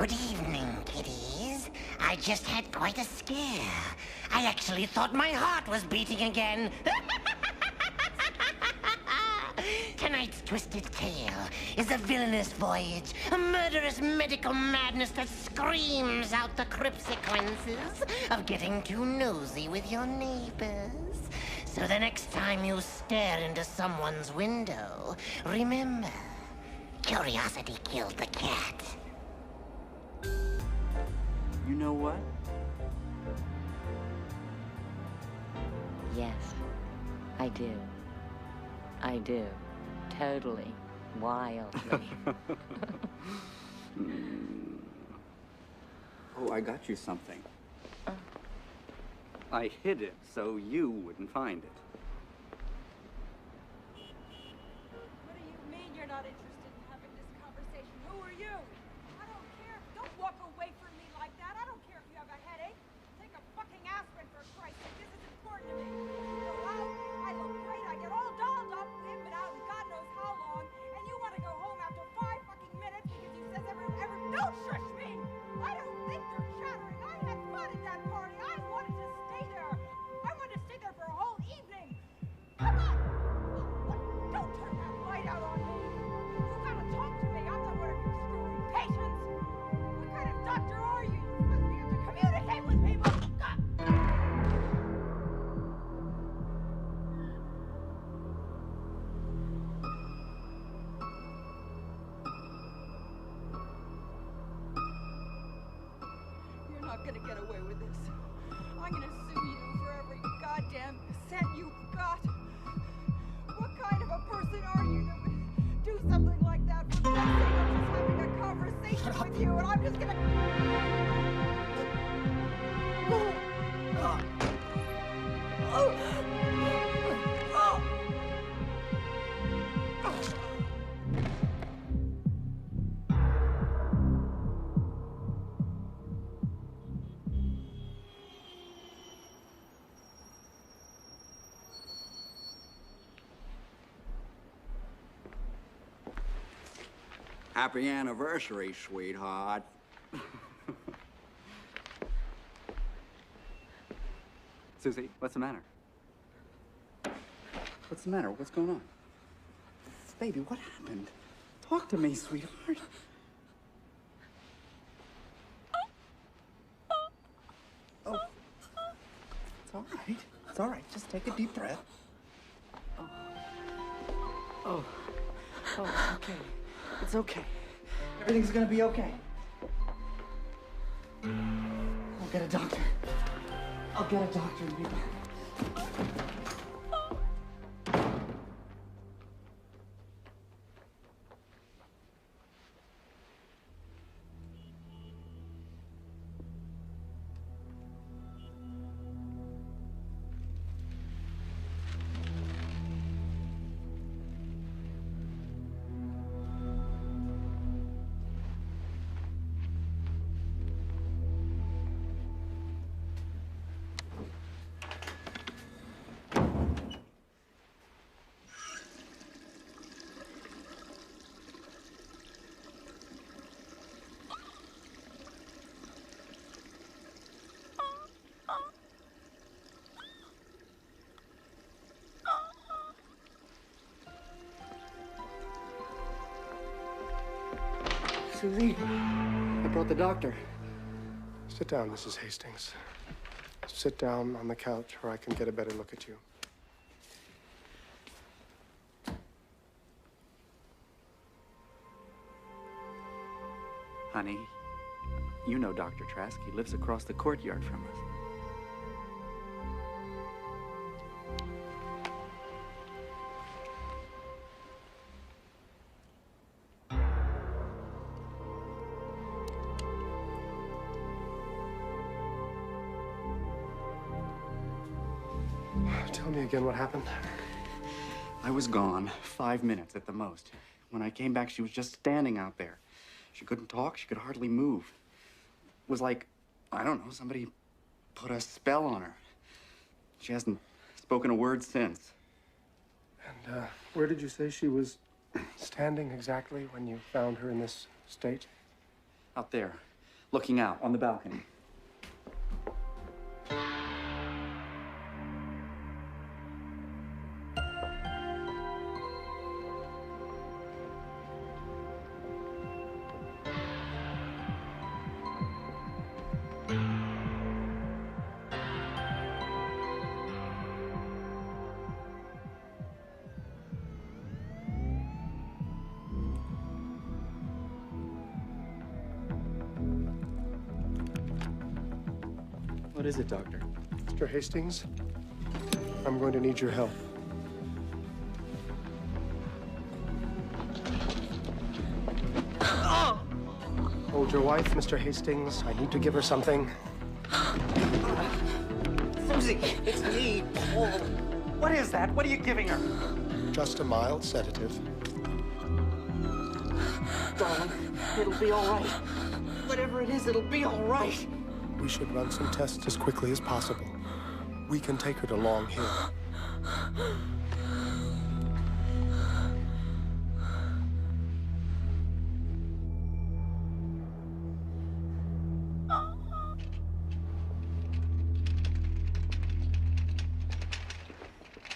Good evening, kiddies. I just had quite a scare. I actually thought my heart was beating again. Tonight's twisted tale is a villainous voyage, a murderous medical madness that screams out the Crypt sequences of getting too nosy with your neighbors. So the next time you stare into someone's window, remember, curiosity killed the cat. You know what? Yes, I do. I do. Totally. Wildly. Oh, I got you something. I hid it so you wouldn't find it. What do you mean you're not interested in having this conversation? Who are you? I don't care. Don't walk away from me like that. I don't care if you have a headache. Take a fucking aspirin for Christ's sake. This is important to me. You go out, I look great, I get all dolled up. We haven't been out in God knows how long, and you want to go home after 5 fucking minutes because you says don't shush me! I don't think they're chattering. I had fun at that party. I wanted to stay there. I wanted to stay there for a whole evening. Come on! Don't turn that light out on me. You gotta talk to me. I'm not one of your screwy patients. What kind of doctor are you? You're supposed to be able to communicate with people. God. You're not gonna get away with this. I'm gonna sue you for every goddamn cent you've got. What kind of a person are you that would do something like that for nothing? I'm just having a conversation with you, and I'm just gonna. Happy anniversary, sweetheart. Susie, what's the matter? What's the matter? What's going on? Baby, what happened? Talk to me, sweetheart. Oh. It's all right. It's all right. Just take a deep breath. Oh. Oh, it's okay. It's okay. Everything's gonna be okay. I'll get a doctor. I'll get a doctor and be back. Susie, I brought the doctor. Sit down, Mrs. Hastings. Sit down on the couch where I can get a better look at you. Honey, you know Dr. Trask. He lives across the courtyard from us. Tell me again what happened. I was gone 5 minutes at the most. When I came back, she was just standing out there. She couldn't talk. She could hardly move. It was like, I don't know, somebody put a spell on her. She hasn't spoken a word since. And where did you say she was standing exactly when you found her in this state? Out there, looking out on the balcony. What is it, Doctor? Mr. Hastings, I'm going to need your help. Hold your wife, Mr. Hastings. I need to give her something. Susie, it's me, Paul. What is that? What are you giving her? Just a mild sedative. Darling, it'll be all right. Whatever it is, it'll be all right. We should run some tests as quickly as possible. We can take her to Long Hill.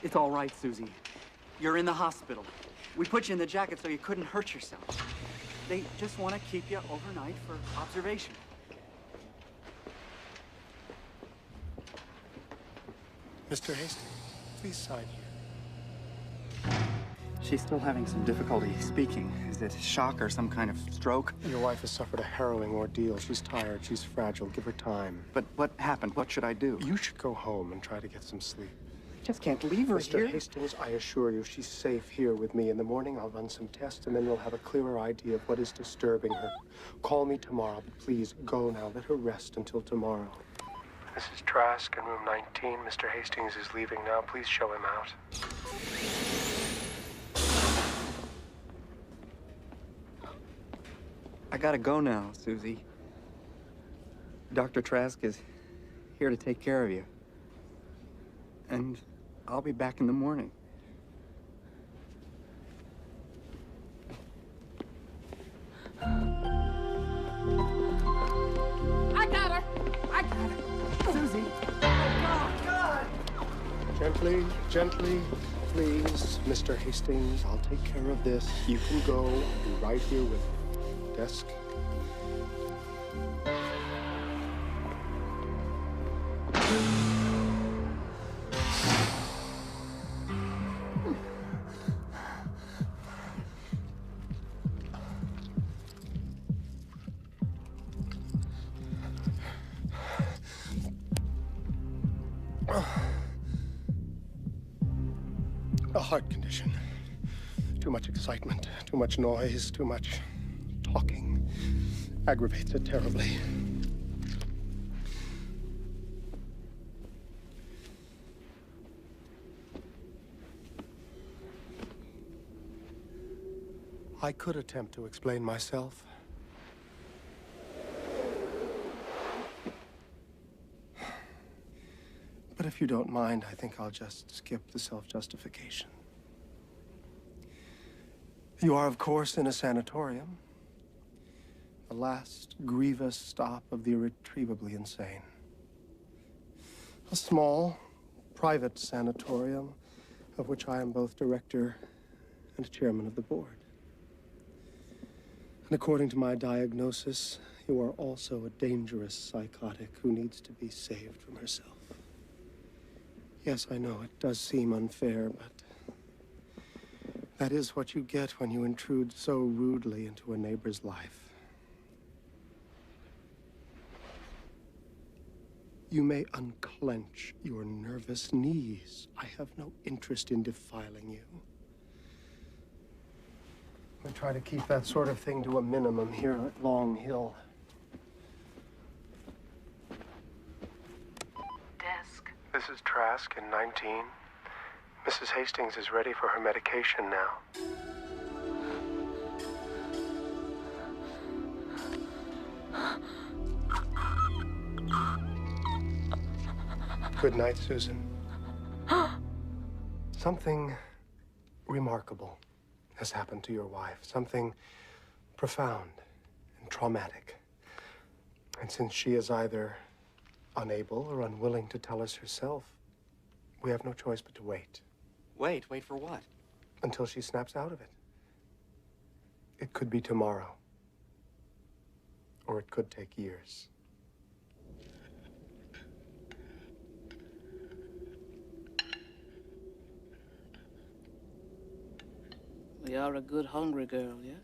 It's all right, Susie. You're in the hospital. We put you in the jacket so you couldn't hurt yourself. They just want to keep you overnight for observation. Mr. Hastings, please sign here. She's still having some difficulty speaking. Is it shock or some kind of stroke? Your wife has suffered a harrowing ordeal. She's tired. She's fragile. Give her time. But what happened? What should I do? You should go home and try to get some sleep. I just can't leave her Mr. here. Hastings, I assure you, she's safe here with me. In the morning, I'll run some tests, and then we'll have a clearer idea of what is disturbing her. Call me tomorrow, but please go now. Let her rest until tomorrow. This is Trask in room 19. Mr. Hastings is leaving now. Please show him out. I gotta go now, Susie. Dr. Trask is here to take care of you. And I'll be back in the morning. I got her! I got her! Susie! Gently, gently, please. Mr. Hastings, I'll take care of this. You can go. I'll be right here with you. Desk. A heart condition. Too much excitement, too much noise, too much talking. Aggravates it terribly. I could attempt to explain myself. But if you don't mind, I think I'll just skip the self-justification. You are, of course, in a sanatorium. The last grievous stop of the irretrievably insane. A small, private sanatorium of which I am both director and chairman of the board. And according to my diagnosis, you are also a dangerous psychotic who needs to be saved from herself. Yes, I know it does seem unfair, but that is what you get when you intrude so rudely into a neighbor's life. You may unclench your nervous knees. I have no interest in defiling you. I try to keep that sort of thing to a minimum here at Long Hill. Desk. This is Trask in 19. Mrs. Hastings is ready for her medication now. Good night, Susan. Something remarkable has happened to your wife. Something profound and traumatic. And since she is either unable or unwilling to tell us herself, we have no choice but to wait. Wait for what? Until she snaps out of it. It could be tomorrow. Or it could take years. We are a good hungry girl, yes?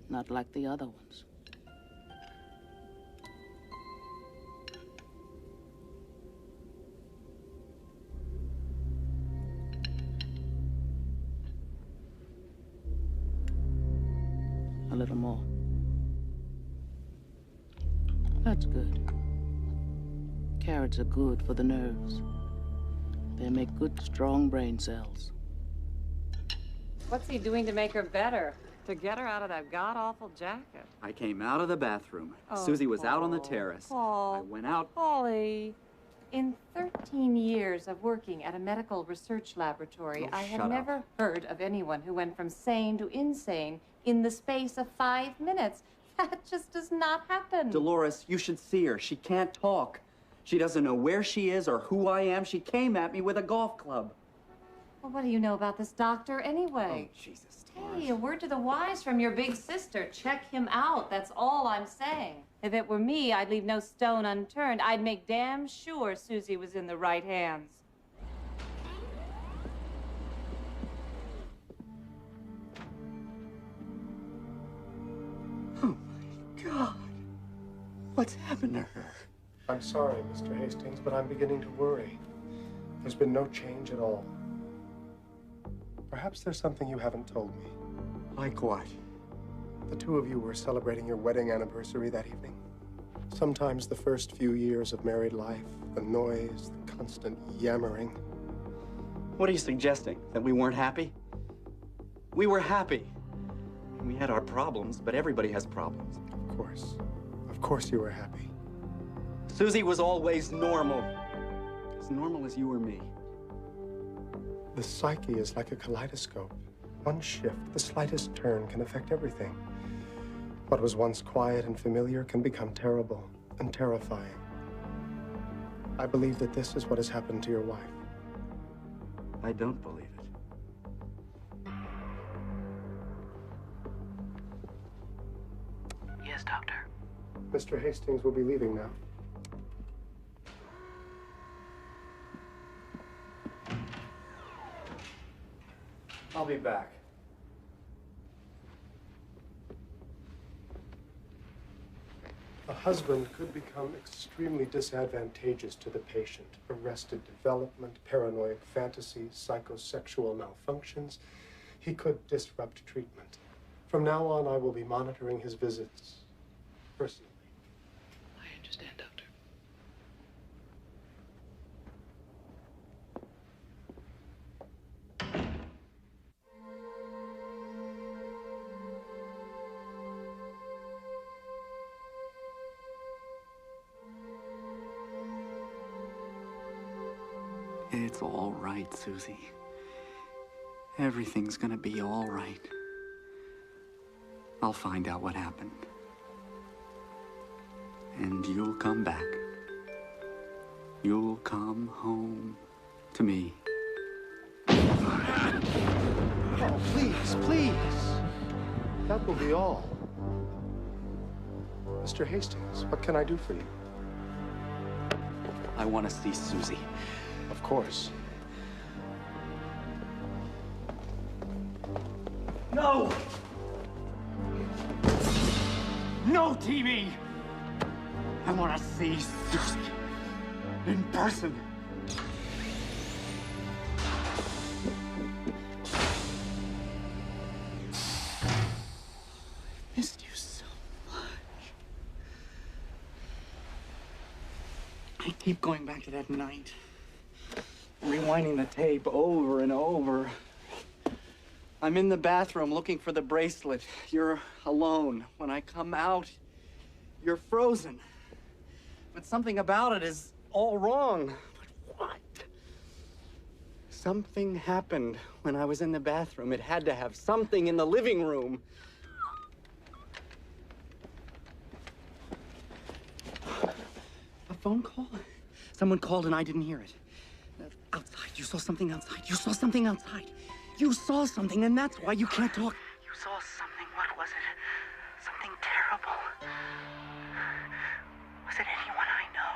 Not like the other ones. A little more. That's good. Carrots are good for the nerves. They make good, strong brain cells. What's he doing to make her better? To get her out of that god-awful jacket? I came out of the bathroom. Oh, Susie was out on the Paul. terrace. Paul. I went out. Polly. In 13 years of working at a medical research laboratory, Oh, I have shut up. never heard of anyone who went from sane to insane in the space of 5 minutes. That just does not happen. Dolores, you should see her. She can't talk. She doesn't know where she is or who I am. She came at me with a golf club. Well, what do you know about this doctor anyway? Oh, Jesus. Hey, a word to the wise from your big sister. Check him out. That's all I'm saying. If it were me, I'd leave no stone unturned. I'd make damn sure Susie was in the right hands. Oh, my God. What's happened to her? I'm sorry, Mr. Hastings, but I'm beginning to worry. There's been no change at all. Perhaps there's something you haven't told me. Like what? The two of you were celebrating your wedding anniversary that evening. Sometimes the first few years of married life, the noise, the constant yammering. What are you suggesting? That we weren't happy? We were happy. We had our problems, but everybody has problems. Of course. Of course you were happy. Susie was always normal. As normal as you or me. The psyche is like a kaleidoscope. One shift, the slightest turn can affect everything. What was once quiet and familiar can become terrible and terrifying. I believe that this is what has happened to your wife. I don't believe it. Yes, Doctor. Mr. Hastings will be leaving now. I'll be back. A husband could become extremely disadvantageous to the patient. Arrested development, paranoid fantasies, psychosexual malfunctions. He could disrupt treatment. From now on, I will be monitoring his visits personally. I understand, Doctor. It's all right, Susie. Everything's gonna be all right. I'll find out what happened. And you'll come back. You'll come home to me. Oh, please, please. That will be all. Mr. Hastings, what can I do for you? I want to see Susie. Of course. No! No TV! I want to see Susie in person. I missed you so much. I keep going back to that night. Rewinding the tape over and over. I'm in the bathroom looking for the bracelet. You're alone. When I come out, you're frozen. But something about it is all wrong. But what? Something happened when I was in the bathroom. It had to have something in the living room. A phone call? Someone called and I didn't hear it. Outside. You saw something outside. You saw something outside. You saw something, and that's why you can't talk. You saw something. What was it? Something terrible. Was it anyone I know?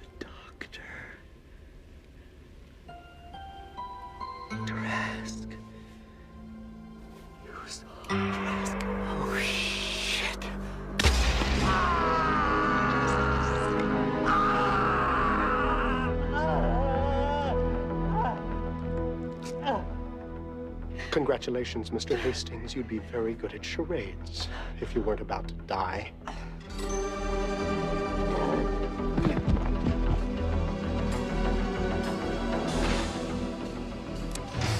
The doctor. Trask. You saw Trask. Oh, shit. Congratulations, Mr. Hastings. You'd be very good at charades if you weren't about to die.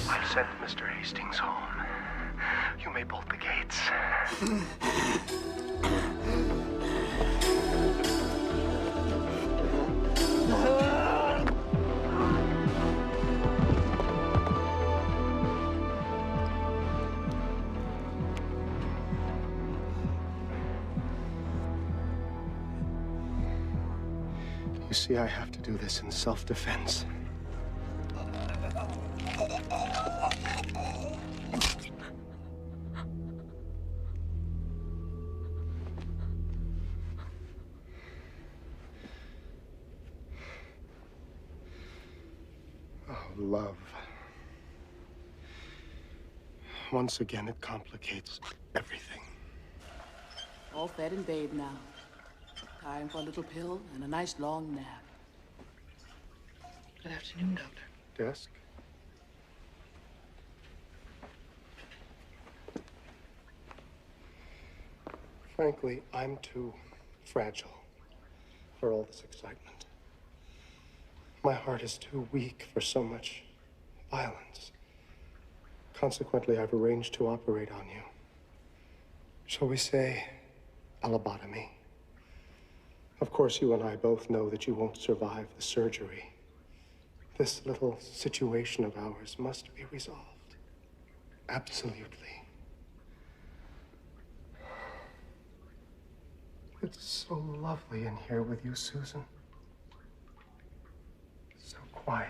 I've sent Mr. Hastings home. You may bolt the gates. You see, I have to do this in self-defense. Oh, love. Once again, it complicates everything. All fed and bathed now. Time for a little pill and a nice long nap. Good afternoon, Doctor. Desk? Frankly, I'm too fragile for all this excitement. My heart is too weak for so much violence. Consequently, I've arranged to operate on you. Shall we say, a lobotomy? Of course, you and I both know that you won't survive the surgery. This little situation of ours must be resolved. Absolutely. It's so lovely in here with you, Susan. So quiet.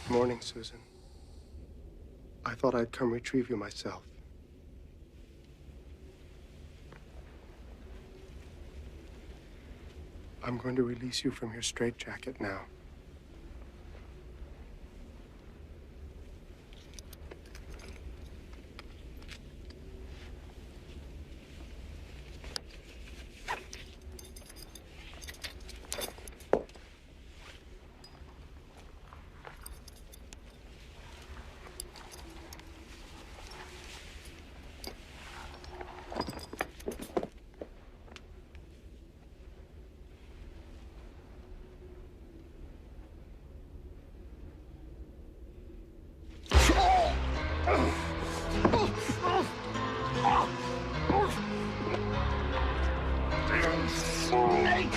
Morning, Susan. I thought I'd come retrieve you myself. I'm going to release you from your straitjacket now. snake!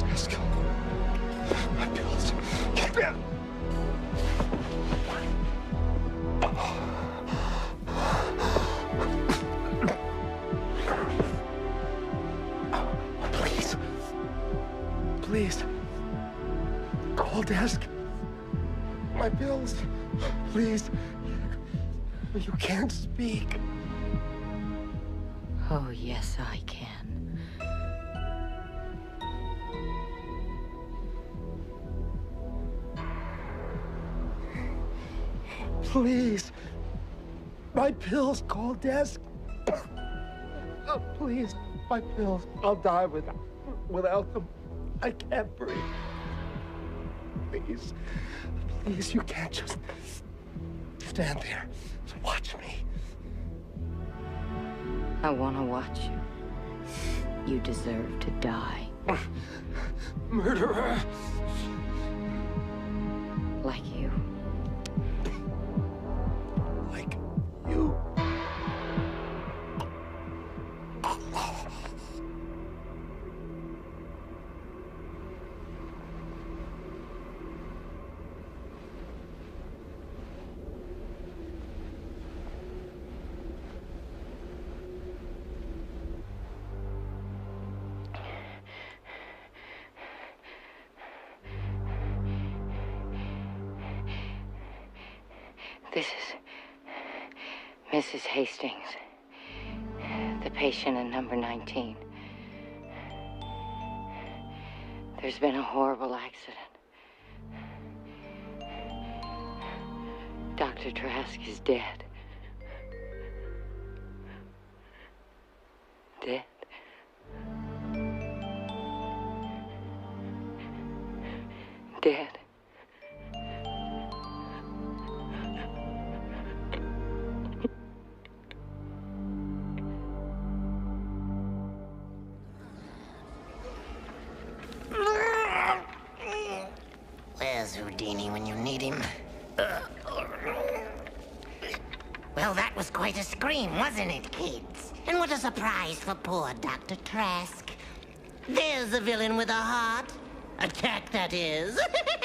Let's go. My pills. Get me out. Please. Please. Call desk. My pills. Please. You can't speak. Oh, yes, I can. Please. My pills. Call desk. Oh, please. My pills. I'll die without them. I can't breathe. Please. Please, you can't just stand there. Watch me. I want to watch you. You deserve to die. Murderer. Like you. Like you. This is Mrs. Hastings, the patient in number 19. There's been a horrible accident. Dr. Trask is dead. Dead. Dead. Where's Houdini when you need him? Well, that was quite a scream, wasn't it, kids? And what a surprise for poor Dr. Trask. There's a villain with a heart. A cat, that is.